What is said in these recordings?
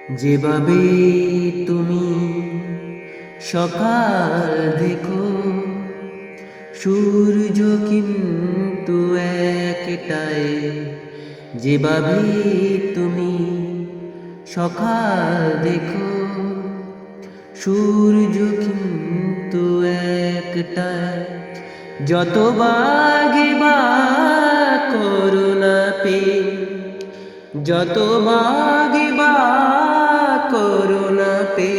যেভাবে তুমি সকাল দেখো, সূর্য কিন্তু একটাই। যেভাবে তুমি সকাল দেখো, সূর্য কিন্তু একটাই। যত বাগে বা করুণা পে, যত বাগে বা করুণা পে,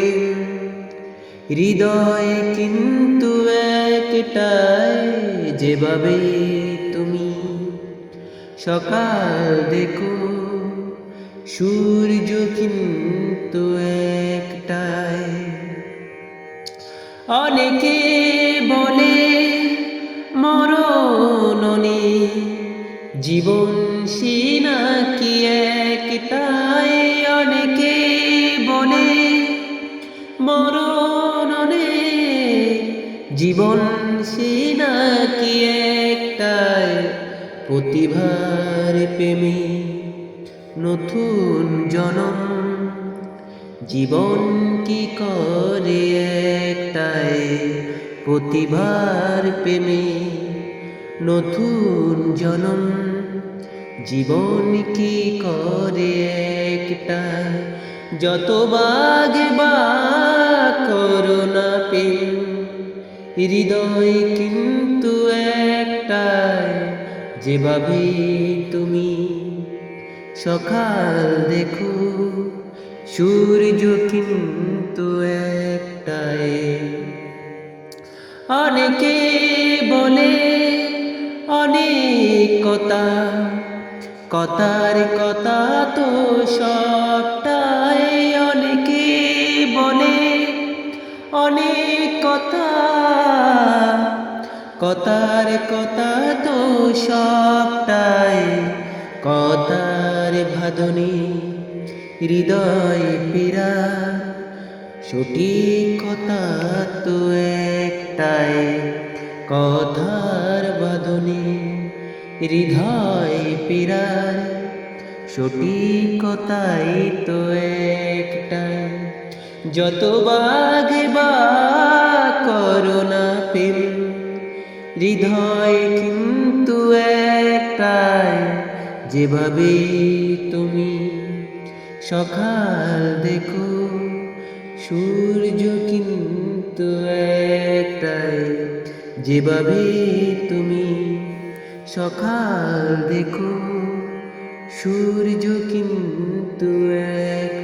হৃদয়ে কিন্তু একটাই। যেভাবে তুমি সকাল দেখো, সূর্য কিন্তু একটাই। অনেকে বলে মরণ নেই, জীবন সে নাকি একটাই। অনেকে বলে মরণ নেই, জীবন সে নাকি একটাই। প্রতিভার প্রেমে নতুন জনম, জীবন কি করে একটাই। প্রতিভার প্রেমে নতুন জনম, জীবন কি করে একটাই। যত বাগে বা করুণা পে, হৃদয় কিন্তু একটাই। যেভাবে তুমি সকাল দেখো, সূর্য কিন্তু একটাই। অনেকে বলে অনেক কথা, কথার কথা তো সবটাই। অনেকে বলে অনেক কথা, কথার কথা তো সবটাই। কথার বাঁধনে হৃদয় পীড়া, সঠিক কথা তো একটাই। কথার বাঁধনে হৃদয় পীড়ার, সঠিক কথাই তো একটাই। যত বাগে বা করুণা প্রেম, হৃদয় কিন্তু একটাই। যেভাবে তুমি সকাল দেখো, সূর্য কিন্তু একটাই। যেভাবে তুমি সকাল দেখো, সূর্য কিন্তু এক